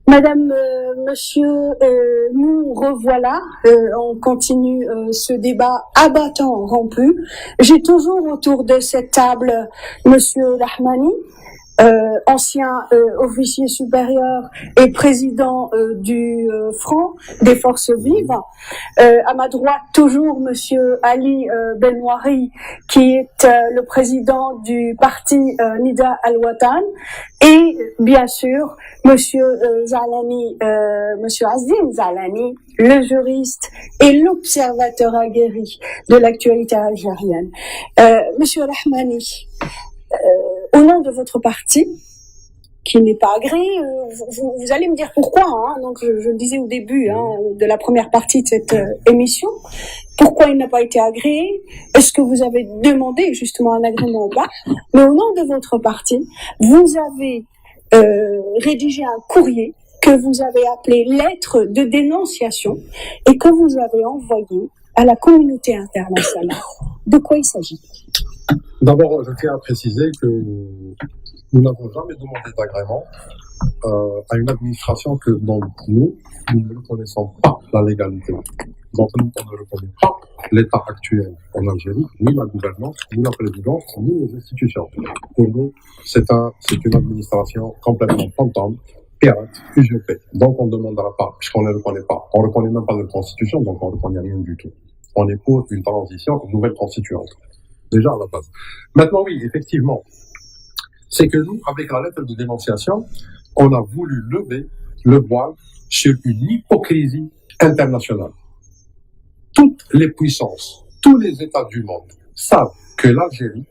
Madame, monsieur, nous revoilà. On continue ce débat à bâton rompu. J'ai toujours autour de cette table monsieur Rahmani, ancien officier supérieur et président du Front des Forces Vives. À ma droite, toujours monsieur Ali Benouari, qui est le président du parti Nida Al-Watan. Et bien sûr, monsieur Zalani, monsieur Azim Zalani, le juriste et l'observateur aguerri de l'actualité algérienne. Monsieur Rahmani, au nom de votre parti, qui n'est pas agréé, vous allez me dire pourquoi, hein, donc je le disais au début de la première partie de cette émission, pourquoi il n'a pas été agréé, est-ce que vous avez demandé justement un agrément ou pas, mais au nom de votre parti, vous avez rédigé un courrier que vous avez appelé lettre de dénonciation et que vous avez envoyé à la communauté internationale. De quoi il s'agit? D'abord, je tiens à préciser que nous n'avons jamais demandé d'agrément à une administration que dont nous ne reconnaissons pas la légalité. Donc nous, on ne reconnaît pas l'état actuel en Algérie, ni la gouvernance, ni la présidence, ni les institutions. Pour nous, c'est une administration complètement fantôme, pirate, usurpée. Donc on ne demandera pas, puisqu'on ne le reconnaît pas. On ne reconnaît même pas notre constitution, donc on ne reconnaît rien du tout. On est pour une transition, une nouvelle constituante. Déjà à la base. Maintenant, oui, effectivement, c'est que nous, avec la lettre de dénonciation, on a voulu lever le voile sur une hypocrisie internationale. Toutes les puissances, tous les États du monde savent que l'Algérie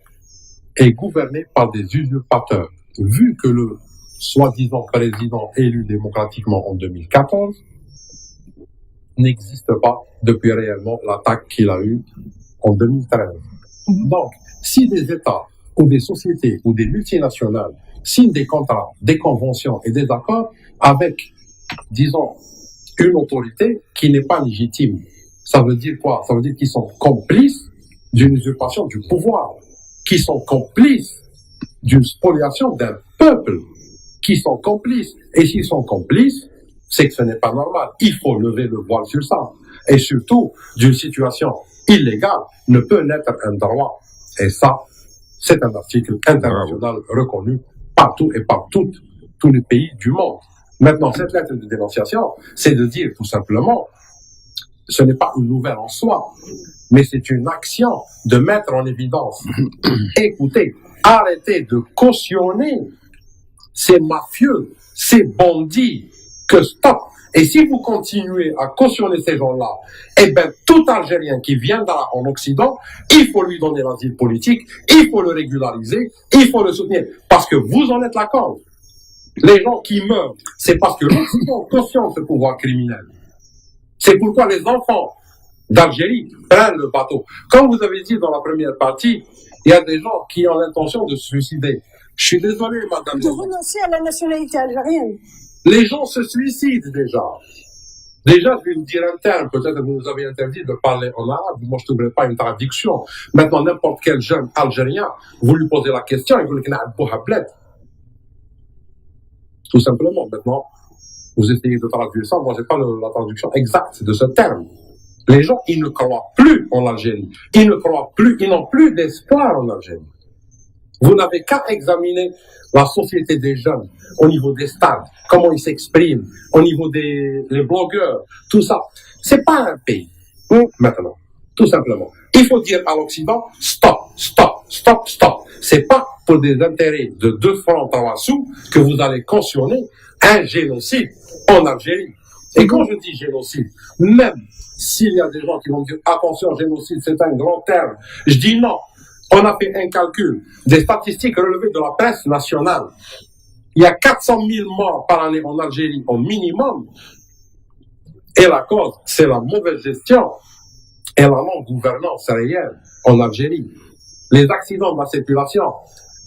est gouvernée par des usurpateurs. Vu que le soi-disant président élu démocratiquement en 2014 n'existe pas depuis réellement l'attaque qu'il a eue en 2013. Donc, si des États ou des sociétés ou des multinationales signent des contrats, des conventions et des accords avec, disons, une autorité qui n'est pas légitime, ça veut dire quoi? Ça veut dire qu'ils sont complices d'une usurpation du pouvoir, qui sont complices d'une spoliation d'un peuple, qui sont complices. Et s'ils sont complices, c'est que ce n'est pas normal. Il faut lever le voile sur ça. Et surtout, d'une situation illégale ne peut n'être un droit. Et ça, c'est un article international reconnu partout et par tous les pays du monde. Maintenant, cette lettre de dénonciation, c'est de dire tout simplement, ce n'est pas une nouvelle en soi, mais c'est une action de mettre en évidence. Écoutez, arrêtez de cautionner ces mafieux, ces bandits, que stop. Et si vous continuez à cautionner ces gens-là, eh bien, tout Algérien qui viendra en Occident, il faut lui donner l'asile politique, il faut le régulariser, il faut le soutenir, parce que vous en êtes la cause. Les gens qui meurent, c'est parce que l'Occident cautionne ce pouvoir criminel. C'est pourquoi les enfants d'Algérie prennent le bateau. Comme vous avez dit dans la première partie, il y a des gens qui ont l'intention de se suicider. Je suis désolé, madame. De renoncer à la nationalité algérienne. Les gens se suicident déjà. Déjà, je vais vous dire un terme. Peut-être que vous nous avez interdit de parler en arabe. Moi, je ne trouverai pas une traduction. Maintenant, n'importe quel jeune Algérien, vous lui posez la question et vous lui dites tout simplement. Maintenant, vous essayez de traduire ça. Moi, je n'ai pas la traduction exacte de ce terme. Les gens, ils ne croient plus en Algérie. Ils ne croient plus, ils n'ont plus d'espoir en Algérie. Vous n'avez qu'à examiner la société des jeunes au niveau des stades, comment ils s'expriment, au niveau des blogueurs, tout ça. C'est pas un pays. Maintenant, tout simplement. Il faut dire à l'Occident, stop, stop, stop, stop. C'est pas pour des intérêts de 2 francs 3 sous que vous allez cautionner un génocide en Algérie. Et quand je dis génocide, même s'il y a des gens qui vont dire, attention, génocide, c'est un grand terme, je dis non. On a fait un calcul des statistiques relevées de la presse nationale. Il y a 400 000 morts par année en Algérie au minimum. Et la cause, c'est la mauvaise gestion et la non-gouvernance réelle en Algérie. Les accidents de la circulation,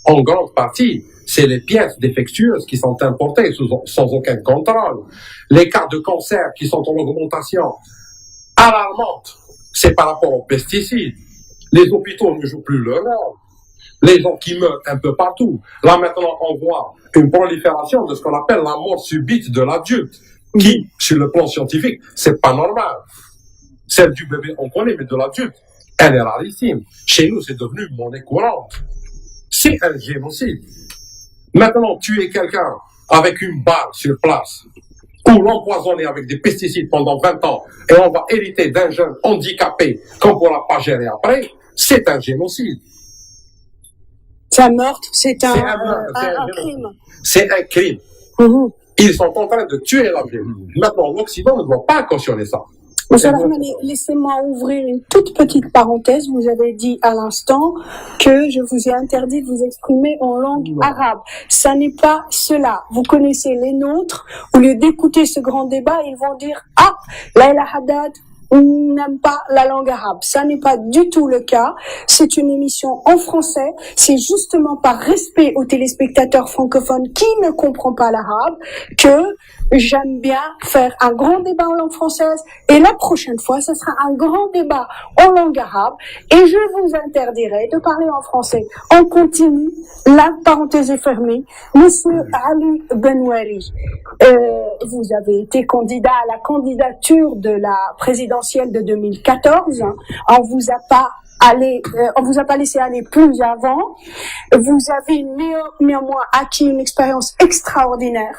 en grande partie, c'est les pièces défectueuses qui sont importées sans aucun contrôle. Les cas de cancer qui sont en augmentation alarmante, c'est par rapport aux pesticides. Les hôpitaux ne jouent plus leur rôle. Les gens qui meurent un peu partout. Là, maintenant, on voit une prolifération de ce qu'on appelle la mort subite de l'adulte, qui, sur le plan scientifique, c'est pas normal. Celle du bébé, on connaît, mais de l'adulte, elle est rarissime. Chez nous, c'est devenu monnaie courante. C'est un génocide. Maintenant, tuer quelqu'un avec une balle sur place, ou l'empoisonner avec des pesticides pendant 20 ans, et on va hériter d'un jeune handicapé qu'on ne pourra pas gérer après, c'est un génocide. C'est un meurtre, c'est un crime. C'est un crime. Ils sont en train de tuer l'Algérie. Maintenant, l'Occident ne doit pas cautionner ça. Monsieur Rahmani, laissez-moi ouvrir une toute petite parenthèse. Vous avez dit à l'instant que je vous ai interdit de vous exprimer en langue arabe. Ça n'est pas cela. Vous connaissez les nôtres. Au lieu d'écouter ce grand débat, ils vont dire « Ah, Laila Haddad n'aime pas la langue arabe ». Ça n'est pas du tout le cas. C'est une émission en français. C'est justement par respect aux téléspectateurs francophones qui ne comprennent pas l'arabe que j'aime bien faire un grand débat en langue française, et la prochaine fois, ce sera un grand débat en langue arabe, et je vous interdirai de parler en français. On continue, la parenthèse est fermée. Monsieur Ali Benouari, vous avez été candidat à la candidature de la présidentielle de 2014. On vous a pas laissé aller plus avant. Vous avez néanmoins acquis une expérience extraordinaire.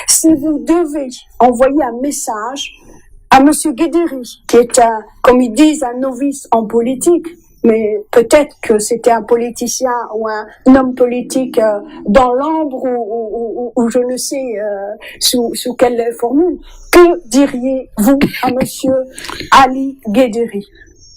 Si vous devez envoyer un message à Monsieur Guédéry, qui est comme ils disent, un novice en politique, mais peut-être que c'était un politicien ou un homme politique dans l'ombre ou je ne sais sous quelle formule, que diriez-vous à Monsieur Ali Guédéry?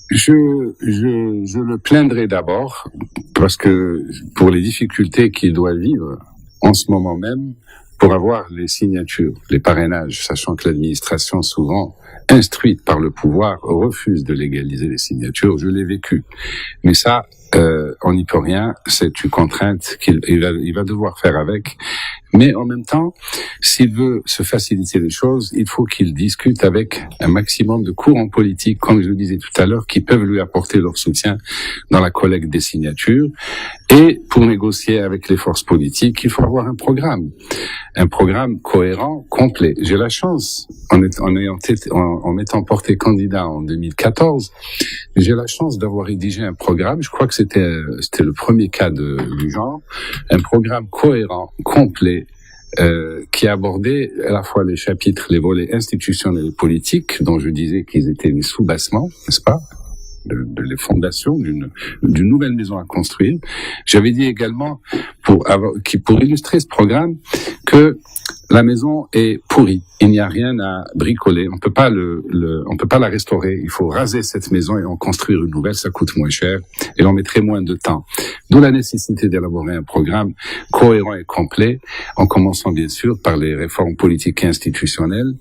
Je le plaindrai d'abord parce que pour les difficultés qu'il doit vivre en ce moment même, pour avoir les signatures, les parrainages, sachant que l'administration, souvent instruite par le pouvoir, refuse de légaliser les signatures. Je l'ai vécu. Mais ça, on n'y peut rien. C'est une contrainte qu'il va devoir faire avec. Mais en même temps, s'il veut se faciliter les choses, il faut qu'il discute avec un maximum de courants politiques, comme je le disais tout à l'heure, qui peuvent lui apporter leur soutien dans la collecte des signatures. Et pour négocier avec les forces politiques, il faut avoir un programme cohérent, complet. J'ai la chance, en m'étant porté candidat en 2014, j'ai la chance d'avoir rédigé un programme. Je crois que c'était le premier cas du genre, un programme cohérent, complet, qui abordait à la fois les chapitres, les volets institutionnels et politiques, dont je disais qu'ils étaient les sous-bassements, n'est-ce pas, les fondations d'une nouvelle maison à construire. J'avais dit également, pour illustrer ce programme, que la maison est pourrie. Il n'y a rien à bricoler. On peut pas la restaurer. Il faut raser cette maison et en construire une nouvelle. Ça coûte moins cher et on mettrait moins de temps. D'où la nécessité d'élaborer un programme cohérent et complet, en commençant bien sûr par les réformes politiques et institutionnelles.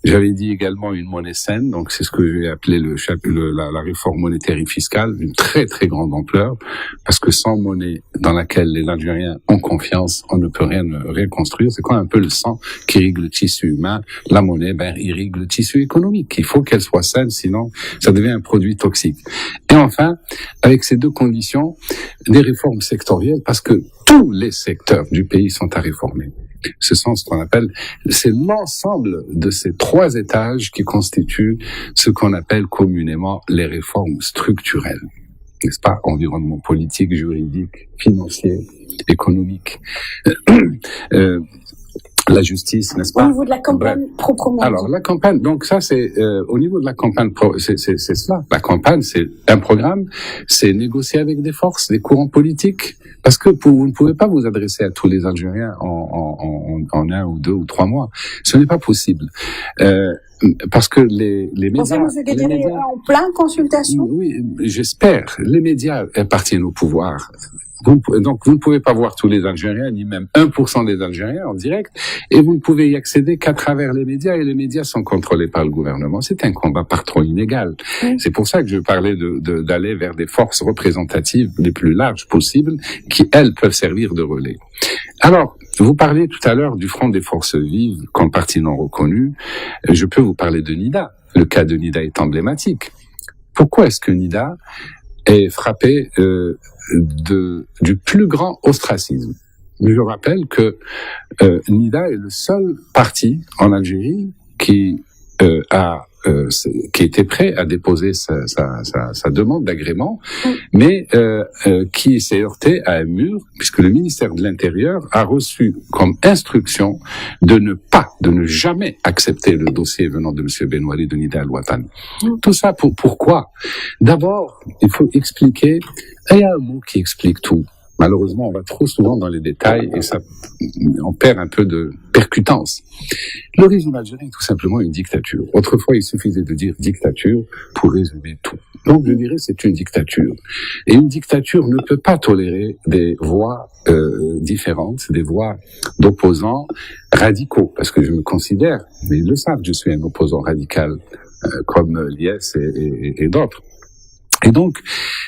J'avais dit également une monnaie saine. Donc c'est ce que j'ai appelé la réforme monétaire et fiscale, d'une très très grande ampleur, parce que sans monnaie dans laquelle les Algériens ont confiance, on ne peut rien construire. C'est quoi un peu le sang qui irrigue le tissu humain? La monnaie, irrigue le tissu économique. Il faut qu'elle soit saine, sinon ça devient un produit toxique. Et enfin, avec ces deux conditions, des réformes sectorielles, parce que tous les secteurs du pays sont à réformer. Ce sont ce qu'on appelle, c'est l'ensemble de ces trois étages qui constituent ce qu'on appelle communément les réformes structurelles. N'est-ce pas? Environnement politique, juridique, financier, économique. La justice, n'est-ce pas? Au niveau de la campagne proprement. Alors, la campagne, donc ça c'est au niveau de la campagne, c'est cela. La campagne, c'est un programme, c'est négocier avec des forces, des courants politiques, parce que vous ne pouvez pas vous adresser à tous les Algériens en 1 ou 2 ou 3 mois. Ce n'est pas possible. Parce que les médias... Vous êtes en plein consultation? Oui, j'espère. Les médias appartiennent au pouvoir. Donc, vous ne pouvez pas voir tous les Algériens, ni même 1% des Algériens en direct, et vous ne pouvez y accéder qu'à travers les médias, et les médias sont contrôlés par le gouvernement. C'est un combat par trop inégal. Oui. C'est pour ça que je parlais d'aller vers des forces représentatives les plus larges possibles, qui, elles, peuvent servir de relais. Alors, vous parliez tout à l'heure du Front des Forces Vives comme parti non reconnu. Je peux vous parler de Nida. Le cas de Nida est emblématique. Pourquoi est-ce que Nida est frappé du plus grand ostracisme? Je rappelle que NIDA est le seul parti en Algérie qui était prêt à déposer sa demande d'agrément, mais qui s'est heurté à un mur, puisque le ministère de l'Intérieur a reçu comme instruction de ne jamais accepter le dossier venant de M. Benouali de Nida Al-Watan. Tout ça pourquoi? D'abord, il faut expliquer, et il y a un mot qui explique tout. Malheureusement, on va trop souvent dans les détails et on perd un peu de percutance. Le régime algérien est tout simplement une dictature. Autrefois, il suffisait de dire dictature pour résumer tout. Donc, je dirais c'est une dictature. Et une dictature ne peut pas tolérer des voix différentes, des voix d'opposants radicaux, parce que je me considère, mais ils le savent, je suis un opposant radical comme Liès et d'autres. Et donc,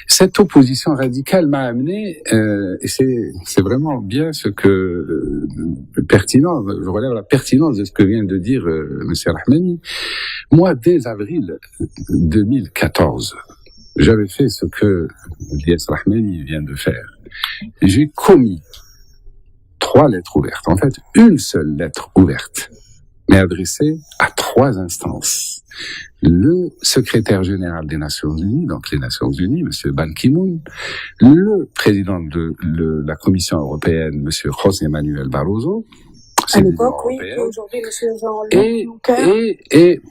cette opposition radicale m'a amené, et c'est vraiment bien ce que pertinent, je relève la pertinence de ce que vient de dire Monsieur Rahmani. Moi, dès avril 2014, j'avais fait ce que Liès Rahmani vient de faire. J'ai commis 3 lettres ouvertes. En fait, une seule lettre ouverte, mais adressée à 3 instances. Le secrétaire général des Nations Unies, donc les Nations Unies, M. Ban Ki-moon, le président de la Commission européenne, M. José Manuel Barroso, à l'époque, oui, et aujourd'hui, M.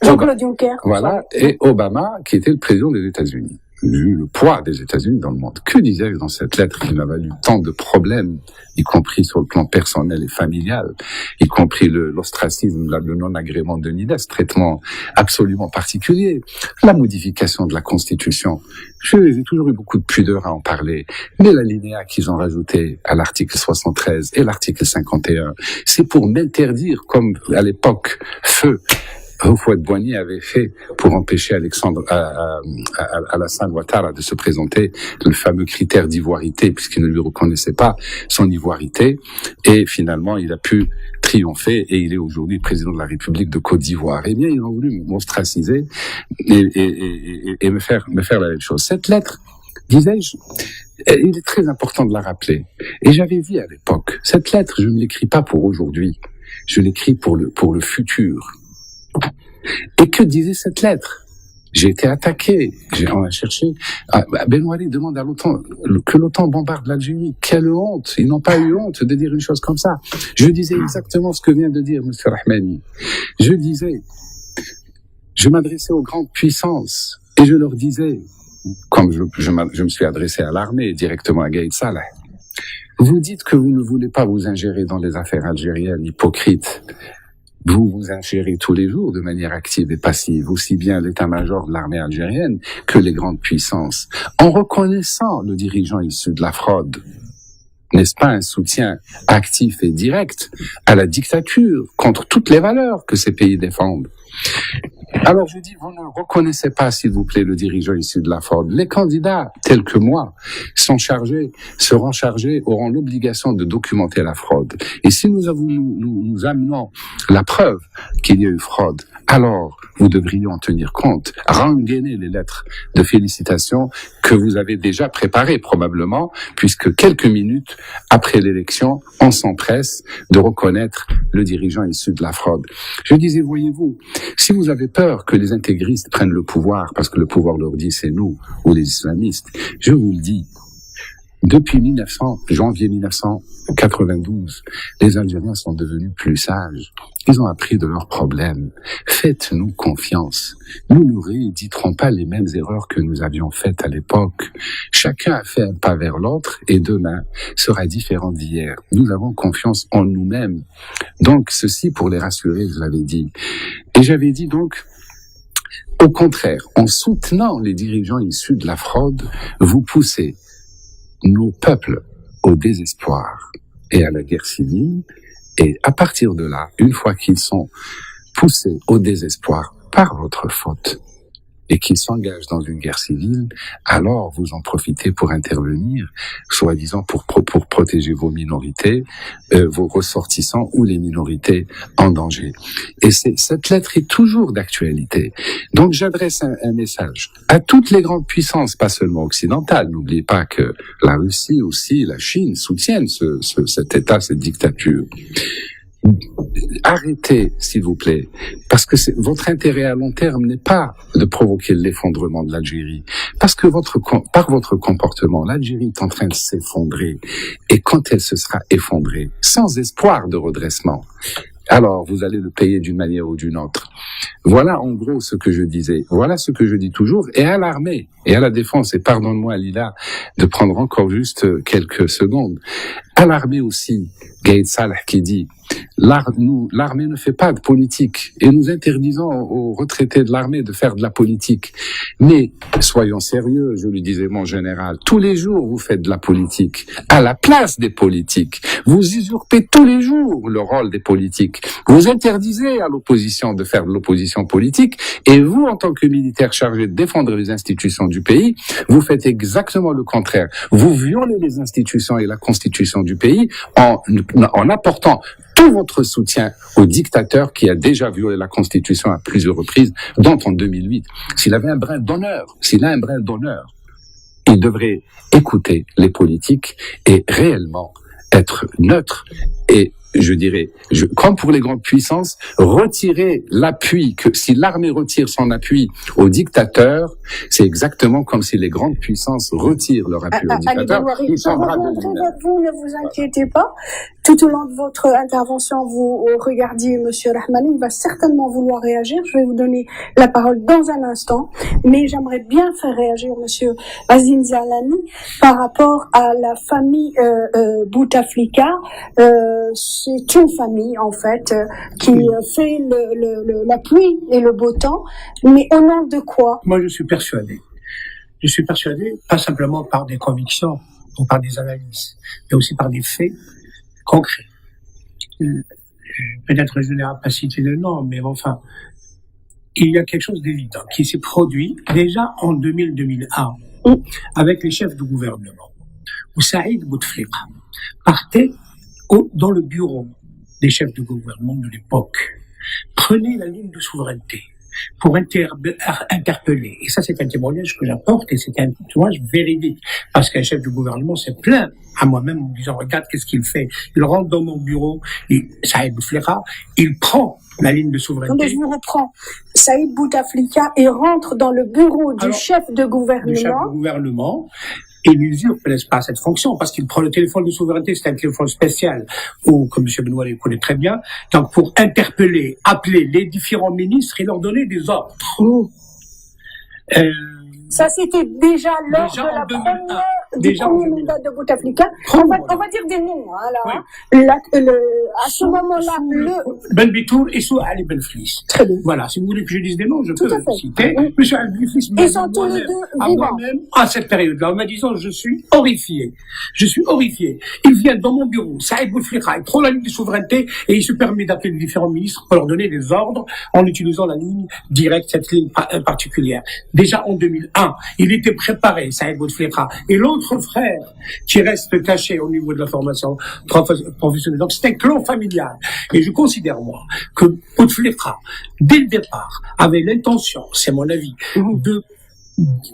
Jean-Claude Juncker. Voilà, et Obama, qui était le président des États-Unis. Vu le poids des États-Unis dans le monde. Que disais-je dans cette lettre qui m'a valu tant de problèmes, y compris sur le plan personnel et familial, y compris l'ostracisme, le non-agrément de NIDA, ce traitement absolument particulier, la modification de la Constitution. J'ai toujours eu beaucoup de pudeur à en parler, mais l'alinéa qu'ils ont rajouté à l'article 73 et l'article 51, c'est pour m'interdire, comme à l'époque, Houphouët-Boigny avait fait pour empêcher Alassane Ouattara de se présenter, le fameux critère d'ivoirité, puisqu'il ne lui reconnaissait pas son ivoirité, et finalement il a pu triompher et il est aujourd'hui président de la République de Côte d'Ivoire. Eh bien, ils ont voulu m'ostraciser et me faire la même chose. Cette lettre, disais-je, il est très important de la rappeler. Et j'avais dit à l'époque, cette lettre, je ne l'écris pas pour aujourd'hui, je l'écris pour le futur. Et que disait cette lettre? J'ai été attaqué. On a cherché. Benouali demande à l'OTAN que l'OTAN bombarde l'Algérie. Quelle honte! Ils n'ont pas eu honte de dire une chose comme ça. Je disais exactement ce que vient de dire M. Rahmani. Je disais, je m'adressais aux grandes puissances et je leur disais, comme je me suis adressé à l'armée directement à Gaïd Salah, vous dites que vous ne voulez pas vous ingérer dans les affaires algériennes, hypocrites. Vous vous ingérez tous les jours de manière active et passive, aussi bien l'état-major de l'armée algérienne que les grandes puissances, en reconnaissant le dirigeant issu de la fraude. N'est-ce pas un soutien actif et direct à la dictature contre toutes les valeurs que ces pays défendent? Alors je dis, vous ne reconnaissez pas, s'il vous plaît, le dirigeant issu de la fraude. Les candidats, tels que moi, seront chargés, auront l'obligation de documenter la fraude. Et si nous amenons la preuve qu'il y a eu fraude, alors vous devriez en tenir compte, rengainer les lettres de félicitations que vous avez déjà préparées probablement, puisque quelques minutes après l'élection, on s'empresse de reconnaître le dirigeant issu de la fraude. Je disais, voyez-vous, si vous avez peur que les intégristes prennent le pouvoir, parce que le pouvoir leur dit c'est nous, ou les islamistes, je vous le dis, depuis janvier 1992, les Algériens sont devenus plus sages. Ils ont appris de leurs problèmes. Faites-nous confiance. Nous ne rééditerons pas les mêmes erreurs que nous avions faites à l'époque. Chacun a fait un pas vers l'autre et demain sera différent d'hier. Nous avons confiance en nous-mêmes. Donc, ceci pour les rassurer, je l'avais dit. Et j'avais dit donc, au contraire, en soutenant les dirigeants issus de la fraude, vous poussez nos peuples au désespoir et à la guerre civile, et à partir de là, une fois qu'ils sont poussés au désespoir par votre faute, et qu'il s'engage dans une guerre civile, alors vous en profitez pour intervenir, soi-disant pour protéger vos minorités, vos ressortissants ou les minorités en danger. Et cette lettre est toujours d'actualité. Donc j'adresse un message à toutes les grandes puissances, pas seulement occidentales. N'oubliez pas que la Russie aussi, la Chine soutiennent cet État, cette dictature. Arrêtez, s'il vous plaît, parce que votre intérêt à long terme n'est pas de provoquer l'effondrement de l'Algérie, parce que par votre comportement, l'Algérie est en train de s'effondrer, et quand elle se sera effondrée, sans espoir de redressement, alors vous allez le payer d'une manière ou d'une autre. Voilà en gros ce que je disais. Voilà ce que je dis toujours. Et à l'armée et à la défense, et pardonne-moi Lila de prendre encore juste quelques secondes, à l'armée aussi, Gaïd Salah qui dit l'armée ne fait pas de politique et nous interdisons aux retraités de l'armée de faire de la politique. Mais soyons sérieux, je lui disais mon général, tous les jours vous faites de la politique à la place des politiques. Vous usurpez tous les jours le rôle des politiques. Vous interdisez à l'opposition de faire de l'opposition politique et vous, en tant que militaire chargé de défendre les institutions du pays, vous faites exactement le contraire. Vous violez les institutions et la constitution du pays en apportant tout votre soutien au dictateur qui a déjà violé la Constitution à plusieurs reprises, dont en 2008. S'il a un brin d'honneur, il devrait écouter les politiques et réellement être neutre et je dirais, comme pour les grandes puissances, retirer l'appui, que si l'armée retire son appui au dictateur, c'est exactement comme si les grandes puissances retirent leur appui au dictateur. Je reviendrai vers vous, ne vous inquiétez pas. Tout au long de votre intervention, vous regardiez Monsieur Rahmani, il va certainement vouloir réagir. Je vais vous donner la parole dans un instant, mais j'aimerais bien faire réagir Monsieur Azim Zalani par rapport à la famille Bouteflika. C'est une famille en fait qui fait la pluie et le beau temps, mais au nom de quoi? Moi, je suis persuadé, pas simplement par des convictions ou par des analyses, mais aussi par des faits concrets. Peut-être je n'ai pas cité le nom, mais enfin, il y a quelque chose d'évident qui s'est produit déjà en 2000-2001 avec les chefs de gouvernement, où Saïd Bouteflika partait dans le bureau des chefs de gouvernement de l'époque, prenait la ligne de souveraineté pour interpeller. Et ça, c'est un témoignage que j'apporte, et c'est un témoignage véridique. Parce qu'un chef de gouvernement s'est plaint à moi-même en me disant, regarde, qu'est-ce qu'il fait? Il rentre dans mon bureau, Saïd Bouteflika, il prend la ligne de souveraineté. Donc, je vous reprends. Saïd Bouteflika, il rentre dans le bureau du chef de gouvernement. Il usurpe, n'est-ce pas, cette fonction, parce qu'il prend le téléphone de souveraineté, c'est un téléphone spécial, ou, comme M. Benoît le connaît très bien, donc pour interpeller, appeler les différents ministres et leur donner des ordres. Ça, c'était déjà lors de la première, du premier mandat de Bouteflika. On va dire des noms, hein, là. Oui. À ce moment-là, Ben Bitour et Sou Ali Ben Flis. Très bien. Voilà, si vous voulez que je dise des noms, je peux citer. Oui. Monsieur Ali Ben Flis, ils sont tous les deux vivants. Moi-même, à cette période-là, en me disant, je suis horrifié. Il vient dans mon bureau, Saïd Bouteflika, il prend la ligne de souveraineté et il se permet d'appeler les différents ministres pour leur donner des ordres en utilisant la ligne directe, cette ligne particulière. Déjà en 2001, il était préparé, Saïd Bouteflika, et l'autre frère qui reste caché au niveau de la formation professionnelle. Donc c'est un clan familial. Et je considère, moi, que Bouteflika, dès le départ, avait l'intention, c'est mon avis,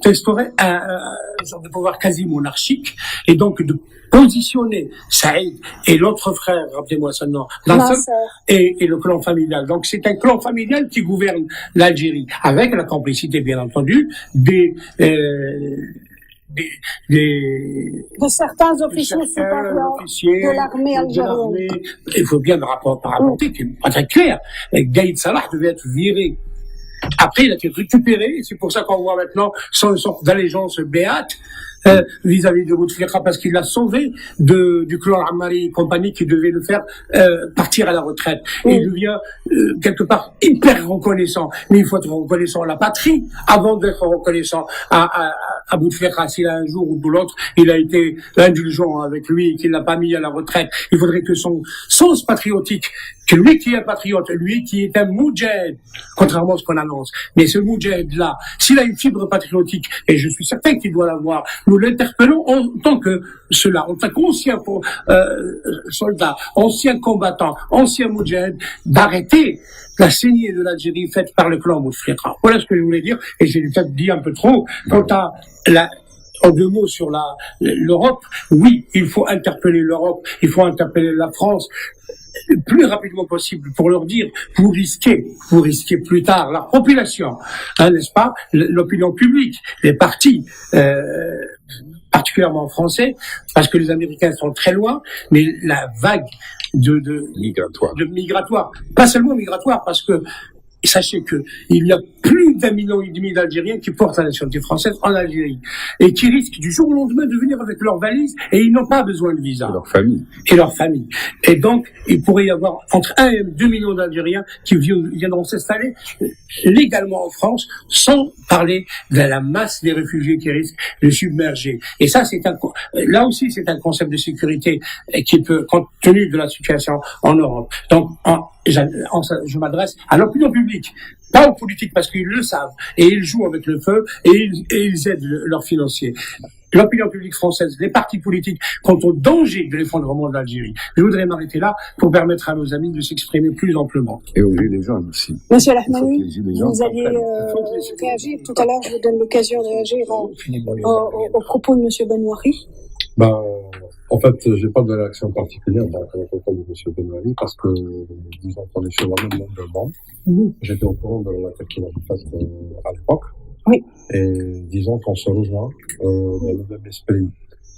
d'instaurer un genre de pouvoir quasi monarchique, et donc de positionner Saïd et l'autre frère, rappelez-moi son nom, et le clan familial. Donc c'est un clan familial qui gouverne l'Algérie, avec la complicité, bien entendu, de certains officiers supérieurs de l'armée algérienne. Il faut bien le rapporter, qui n'est pas très clair. Gaïd Salah devait être viré. Après, il a été récupéré, et c'est pour ça qu'on voit maintenant son sorte d'allégeance béate vis-à-vis de Bouteflika parce qu'il l'a sauvé du clan Ammari et compagnie qui devait le faire partir à la retraite. Et il devient quelque part hyper reconnaissant. Mais il faut être reconnaissant à la patrie avant d'être reconnaissant à Bouteflika. S'il a un jour ou l'autre, il a été indulgent avec lui et qu'il l'a pas mis à la retraite. Il faudrait que son sens patriotique, que lui qui est un patriote, lui qui est un moudjahid, contrairement à ce qu'on annonce. Mais ce moudjahid-là, s'il a une fibre patriotique, et je suis certain qu'il doit l'avoir, nous l'interpellons en tant qu'ancien soldat, ancien combattant, ancien moudjahid, d'arrêter la saignée de l'Algérie faite par le clan Bouteflika. Voilà ce que je voulais dire, et j'ai peut-être dit un peu trop. Quant à en deux mots sur l'Europe, oui, il faut interpeller l'Europe, il faut interpeller la France, le plus rapidement possible pour leur dire, vous risquez plus tard la population, n'est-ce pas, l'opinion publique, les partis, particulièrement français, parce que les Américains sont très loin, mais la vague migratoire, pas seulement migratoire, parce que sachez que il y a plus d'1,5 million d'Algériens qui portent la nationalité française en Algérie et qui risquent du jour au lendemain de venir avec leurs valises et ils n'ont pas besoin de visa. Et leur famille. Et donc, il pourrait y avoir entre 1 et 2 millions d'Algériens qui viendront s'installer légalement en France, sans parler de la masse des réfugiés qui risquent de submerger. Et ça, là aussi, c'est un concept de sécurité qui peut, compte tenu de la situation en Europe. Donc, je m'adresse à l'opinion publique, pas aux politiques, parce qu'ils le savent, et ils jouent avec le feu, et ils aident leurs financiers. L'opinion publique française, les partis politiques, quant au danger de l'effondrement de l'Algérie. Je voudrais m'arrêter là pour permettre à nos amis de s'exprimer plus amplement. Et aux Gilets jaunes aussi. Monsieur Rahmani, vous alliez réagir. Tout à l'heure, je vous donne l'occasion de réagir aux propos de Monsieur Benouari. En fait, j'ai pas de réaction particulière dans le propos de M. Benouari parce que, disons qu'on est sur la même longueur d'onde. J'étais au courant de l'attaque qu'il avait faite à l'époque. Oui. Et disons qu'on se rejoint dans le même esprit.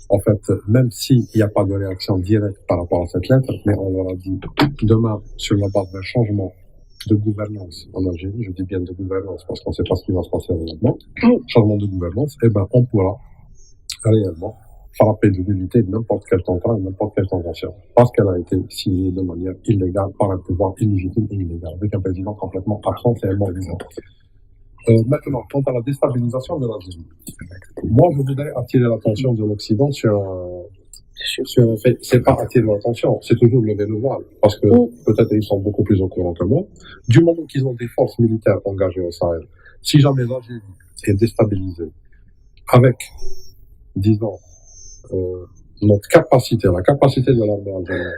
En fait, même s'il n'y a pas de réaction directe par rapport à cette lettre, mais on leur a dit demain, sur la base d'un changement de gouvernance en Algérie, je dis bien de gouvernance parce qu'on ne sait pas ce qui va se passer réellement, changement de gouvernance, on pourra réellement frapper de nullité n'importe quel contrat, n'importe quelle convention, parce qu'elle a été signée de manière illégale par un pouvoir illégitime et illégal, avec un président complètement absent et mort-vivant. Maintenant, quant à la déstabilisation de l'Algérie, moi je voudrais attirer l'attention de l'Occident sur un fait. C'est pas attirer l'attention, c'est toujours lever le voile, parce que peut-être ils sont beaucoup plus au courant que moi. Du moment qu'ils ont des forces militaires engagées au Sahel, si jamais l'Algérie est déstabilisée, avec, disons, notre capacité, la capacité de l'armée algérienne,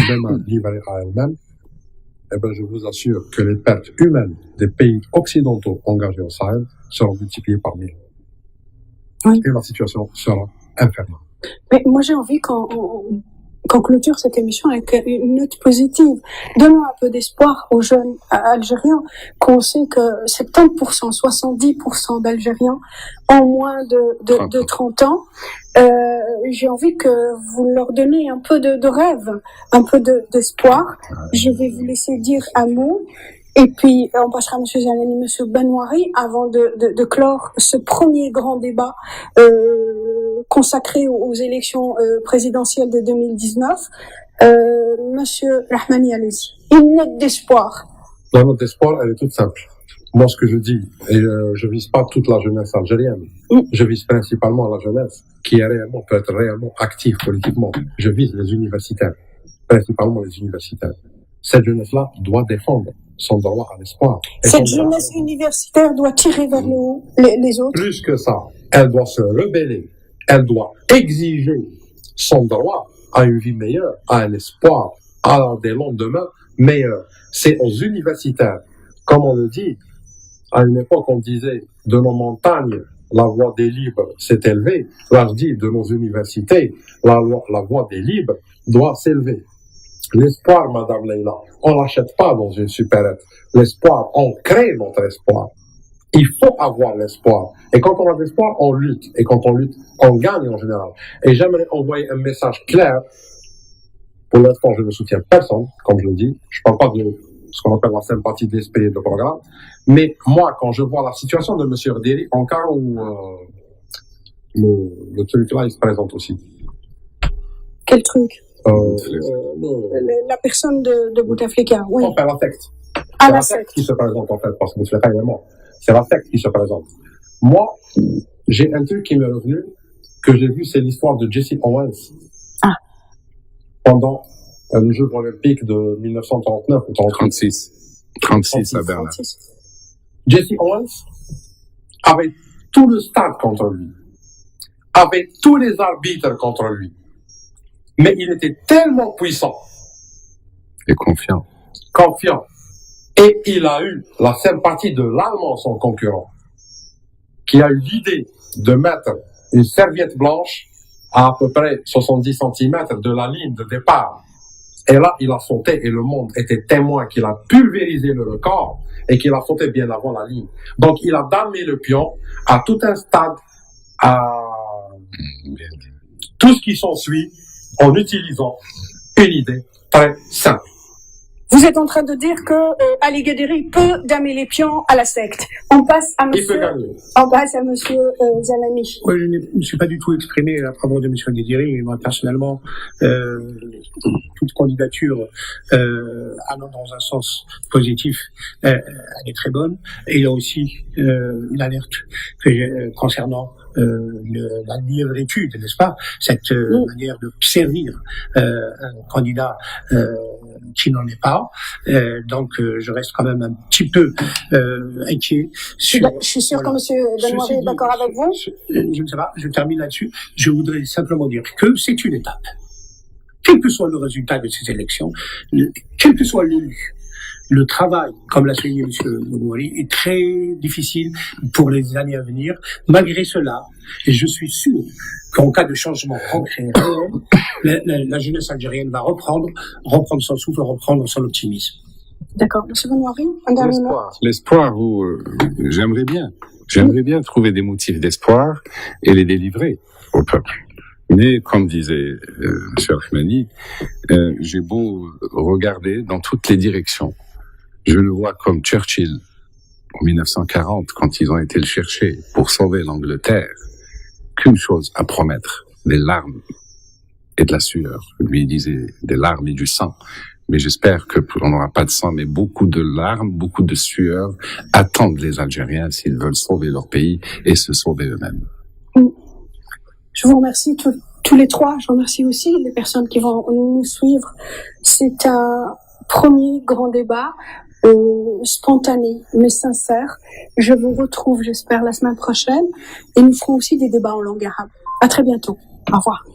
même à livrer à elle-même, je vous assure que les pertes humaines des pays occidentaux engagés au Sahel seront multipliées par 1000. Oui. Et la situation sera infernale. Mais moi, j'ai envie qu'on clôture cette émission avec une note positive. Donnons un peu d'espoir aux jeunes Algériens, qu'on sait que 70%, 70% d'Algériens ont moins de 30 ans. J'ai envie que vous leur donnez un peu de rêve, un peu d'espoir. Je vais vous laisser dire un mot. Et puis, on passera à M. Zalani, M. Benouari, avant de clore ce premier grand débat consacré aux élections présidentielles de 2019. Monsieur Rahmani, allez-y. Une note d'espoir. La note d'espoir, elle est toute simple. Moi, ce que je dis, et je vise pas toute la jeunesse algérienne, je vise principalement la jeunesse qui peut être réellement active politiquement. Je vise les universitaires, principalement les universitaires. Cette jeunesse-là doit défendre son droit à l'espoir. Cette jeunesse universitaire doit tirer vers le haut les autres. Plus que ça, elle doit se rebeller, elle doit exiger son droit à une vie meilleure, à un espoir, à des lendemains meilleurs. C'est aux universitaires, comme on le dit, à une époque on disait de nos montagnes, la voix des libres s'est élevée. Là je dis de nos universités, la voix des libres doit s'élever. L'espoir, Madame Leïla, on l'achète pas dans une supérette. L'espoir, on crée notre espoir. Il faut avoir l'espoir. Et quand on a l'espoir, on lutte. Et quand on lutte, on gagne en général. Et j'aimerais envoyer un message clair. Pour l'instant, je ne soutiens personne, comme je le dis. Je parle pas de ce qu'on appelle la sympathie d'esprit et de programme. Mais moi, quand je vois la situation de M. Rderi, en cas où le truc là, il se présente aussi. Quel truc? La personne de Bouteflika, oui. Enfin, la secte. Ah, C'est la la secte secte. qui se présente, en fait, parce que Bouteflika, il est mort. C'est la secte qui se présente. Moi, j'ai un truc qui m'est revenu, que j'ai vu, c'est l'histoire de Jesse Owens. Ah. Pendant les Jeux olympiques de 1939 ou 36. 36 à Berlin. 36. Jesse Owens avait tout le stade contre lui, avait tous les arbitres contre lui, mais il était tellement puissant, Et confiant. confiant, et il a eu la sympathie de l'Allemand, son concurrent, qui a eu l'idée de mettre une serviette blanche à peu près 70 cm de la ligne de départ. Et là, il a sauté et le monde était témoin qu'il a pulvérisé le record et qu'il a sauté bien avant la ligne. Donc, il a damé le pion à tout un stade, à tout ce qui s'ensuit en utilisant une idée très simple. Vous êtes en train de dire que Ali Ghederi peut damer les pions à la secte. On passe à Il peut monsieur, gagner. on passe à monsieur Zalami. Oui, je ne me suis pas du tout exprimé à propos de M. Ghederi, mais moi, personnellement, toute candidature allant dans un sens positif, elle est très bonne. Et il y a aussi une alerte que concernant la lièvritude, n'est-ce pas, cette manière de servir un candidat qui n'en est pas. Donc, je reste quand même un petit peu inquiet. Je suis sûr que monsieur Benoît est d'accord avec vous. Je ne sais pas, je termine là-dessus. Je voudrais simplement dire que c'est une étape. Quel que soit le résultat de ces élections, quel que soit l'élu, le travail, comme l'a souligné M. Bonouari, est très difficile pour les années à venir. Malgré cela, et je suis sûr qu'en cas de changement concret, réel, la jeunesse algérienne va reprendre son souffle, reprendre son optimisme. D'accord. Monsieur Bonouari, un dernier mot. L'espoir, j'aimerais bien trouver des motifs d'espoir et les délivrer au peuple. Mais, comme disait M. Rahmani, j'ai beau regarder dans toutes les directions. Je le vois comme Churchill, en 1940, quand ils ont été le chercher pour sauver l'Angleterre, qu'une chose à promettre, des larmes et de la sueur. Lui, il disait des larmes et du sang. Mais j'espère qu'on n'aura pas de sang, mais beaucoup de larmes, beaucoup de sueur attendent les Algériens s'ils veulent sauver leur pays et se sauver eux-mêmes. Je vous remercie tous les trois. Je remercie aussi les personnes qui vont nous suivre. C'est un premier grand débat spontané mais sincère. Je vous retrouve, j'espère, la semaine prochaine et nous ferons aussi des débats en langue arabe. À très bientôt. Au revoir.